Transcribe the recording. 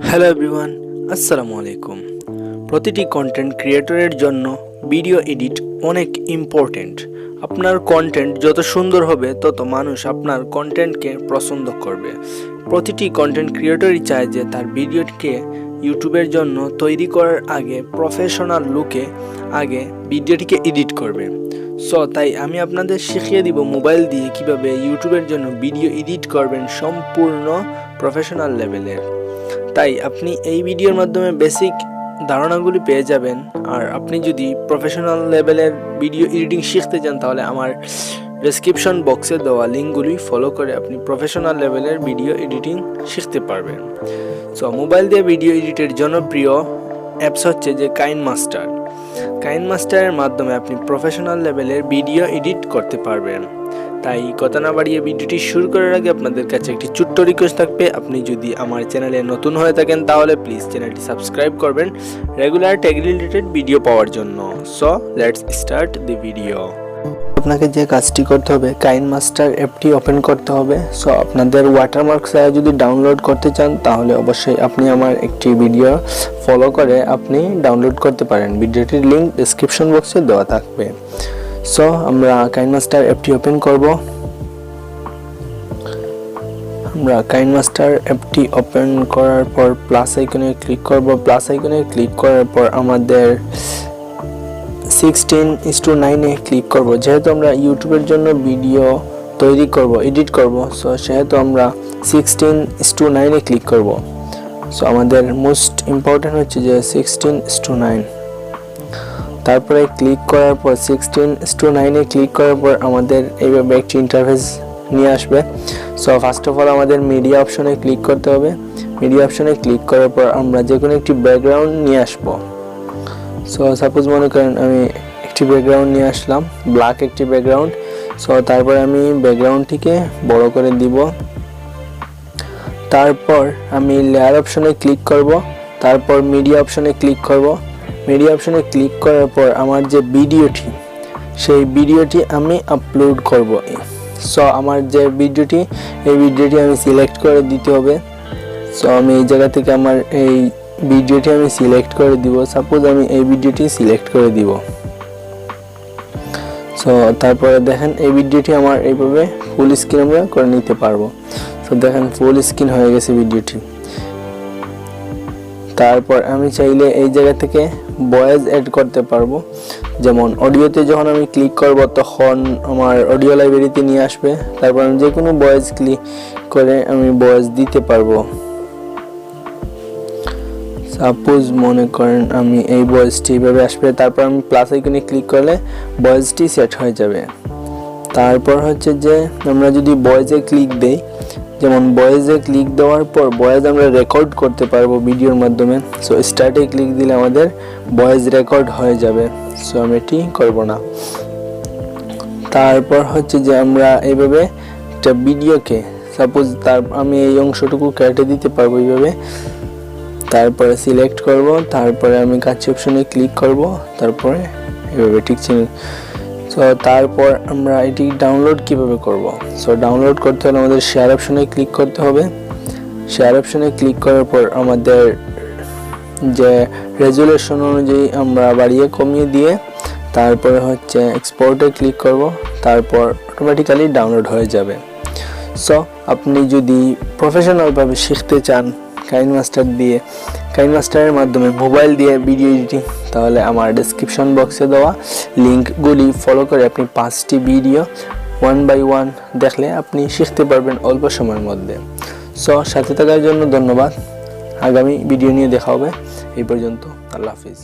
Hello everyone, আসসালামু আলাইকুম। প্রতিটি কন্টেন্ট ক্রিয়েটরের জন্য ভিডিও এডিট অনেক ইম্পর্টেন্ট। আপনার কন্টেন্ট যত সুন্দর হবে তত মানুষ আপনার কন্টেন্টকে পছন্দ করবে। প্রতিটি কন্টেন্ট ক্রিয়েটরই চায় যে তার ভিডিওটিকে ইউটিউবের জন্য তৈরি করার আগে প্রফেশনাল লুকে আগে ভিডিওটিকে এডিট করবে। তাই আমি আপনাদের শিখিয়ে দিব মোবাইল দিয়ে কিভাবে ইউটিউবের জন্য ভিডিও এডিট করবেন সম্পূর্ণ প্রফেশনাল লেভেলের। তাই আপনি এই ভিডিওর মাধ্যমে বেসিক ধারণাগুলি পেয়ে যাবেন। আর আপনি যদি প্রফেশনাল লেভেলের ভিডিও এডিটিং শিখতে চান তাহলে আমার ডেসক্রিপশন বক্সে দেওয়া লিঙ্কগুলি ফলো করে আপনি প্রফেশনাল লেভেলের ভিডিও এডিটিং শিখতে পারবেন। মোবাইল দিয়ে ভিডিও এডিটের জনপ্রিয় অ্যাপস হচ্ছে যে কাইনমাস্টারের মাধ্যমে আপনি প্রফেশনাল লেভেলের ভিডিও এডিট করতে পারবেন। তাই কথা না বাড়িয়ে ভিডিওটি শুরু করার আগে আপনাদের কাছে একটি ছোট্ট রিকোয়েস্ট থাকবে, আপনি যদি আমার চ্যানেলে নতুন হয়ে থাকেন তাহলে প্লিজ চ্যানেলটি সাবস্ক্রাইব করবেন রেগুলার টেক রিলেটেড ভিডিও পাওয়ার জন্য। Let's start the video. আপনাকে যে কাজটি করতে হবে, কাইনমাস্টার অ্যাপটি ওপেন করতে হবে। আপনাদের ওয়াটারমার্ক ছাড়া যদি ডাউনলোড করতে চান তাহলে অবশ্যই আপনি আমার একটি ভিডিও ফলো করে আপনি ডাউনলোড করতে পারেন। ভিডিওটির লিঙ্ক ডেসক্রিপশন বক্সে দেওয়া থাকবে। আমরা কাইনমাস্টার অ্যাপটি ওপেন করব। আমরা কাইনমাস্টার অ্যাপটি ওপেন করার পর প্লাস আইকনে ক্লিক করব। প্লাস আইকনে ক্লিক করার পর আমাদের 16:9 ক্লিক করব। যেহেতু আমরা ইউটিউবের জন্য ভিডিও তৈরি করব, এডিট করব, সেহেতু আমরা 16:9 ক্লিক করব। আমাদের মোস্ট ইম্পর্টেন্ট হচ্ছে যে 16:9। তারপরে ক্লিক করার পর 16:9 ক্লিক করার পর আমাদের এইভাবে একটি ইন্টারফেস নিয়ে আসবে। ফার্স্ট অফ অল আমাদের মিডিয়া অপশনে ক্লিক করতে হবে। মিডিয়া অপশনে ক্লিক করার পর আমরা যে কোনো একটি ব্যাকগ্রাউন্ড নিয়ে আসবো। সাপোজ মনে করেন আমি একটি ব্যাকগ্রাউন্ড নিয়ে আসলাম, ব্ল্যাক একটি ব্যাকগ্রাউন্ড। তারপরে আমি ব্যাকগ্রাউন্ডটিকে বড় করে দিব। তারপর আমি লেয়ার অপশনে ক্লিক করব। তারপর মিডিয়া অপশনে ক্লিক করব। মিডিয়া অপশনে ক্লিক করার পর আমার যে ভিডিওটি, সেই ভিডিওটি আমি আপলোড করব। আমার যে ভিডিওটি, এই ভিডিওটি আমি সিলেক্ট করে দিতে হবে। আমি এই জায়গা থেকে আমার এই ভিডিওটি আমি সিলেক্ট করে দিব। সাপোজ আমি এই ভিডিওটি সিলেক্ট করে দিব। তারপরে দেখেন এই ভিডিওটি আমার এইভাবে ফুল স্ক্রিন আমরা করে নিতে পারবো। দেখেন ফুল স্ক্রিন হয়ে গেছে ভিডিওটি। তারপর আমি চাইলে এই জায়গা থেকে ভয়েস অ্যাড করতে পারবো। যেমন অডিওতে যখন আমি ক্লিক করব তখন আমার অডিও লাইব্রেরিতে নিয়ে আসবে। তারপর আমি যে কোনো ভয়েস ক্লিক করে আমি ভয়েস দিতে পারবো। সাপোজ মনে করেন আমি এই ভয়েসটি এইভাবে আসবে। তারপর আমি প্লাস আইকনে ক্লিক করলে ভয়েসটি সেট হয়ে যাবে। তারপর হচ্ছে যে আমরা যদি ভয়েসে ক্লিক দেই, যেমন ভয়েসে ক্লিক দেওয়ার পর ভয়েস আমরা রেকর্ড করতে পারবো ভিডিওর মাধ্যমে। স্টার্টে ক্লিক দিলে আমাদের ভয়েস রেকর্ড হয়ে যাবে। আমি এটি করব না। তারপর হচ্ছে যে আমরা এইভাবে একটা ভিডিওকে সাপোজ আমি এই অংশটুকু কেটে দিতে পারবো এইভাবে। তারপরে সিলেক্ট করব, তারপরে আমি কাছে অপশনে ক্লিক করব, তারপরে এইভাবে ঠিক চিনি। তারপর আমরা এটি ডাউনলোড কিভাবে করব। ডাউনলোড করতে হলে আমাদের শেয়ার অপশনে ক্লিক করতে হবে। শেয়ার অপশনে ক্লিক করার পর আমাদের যে রেজুলেশন অনুযায়ী আমরা বাড়িয়ে কমিয়ে দিয়ে তারপরে হচ্ছে এক্সপোর্টে ক্লিক করব। তারপর অটোমেটিক্যালি ডাউনলোড হয়ে যাবে। আপনি যদি প্রফেশনালভাবে শিখতে চান কাইনমাস্টারের মাধ্যমে মোবাইল দিয়ে ভিডিও এডিটিং, তাহলে আমার ডেসক্রিপশন বক্সে দেওয়া লিঙ্কগুলি ফলো করে আপনি 5টি ভিডিও 1 by 1 দেখলে আপনি শিখতে পারবেন অল্প সময়ের মধ্যে। সাথে থাকার জন্য ধন্যবাদ। আগামী ভিডিও নিয়ে দেখা হবে। এই পর্যন্ত, আল্লাহ হাফিজ।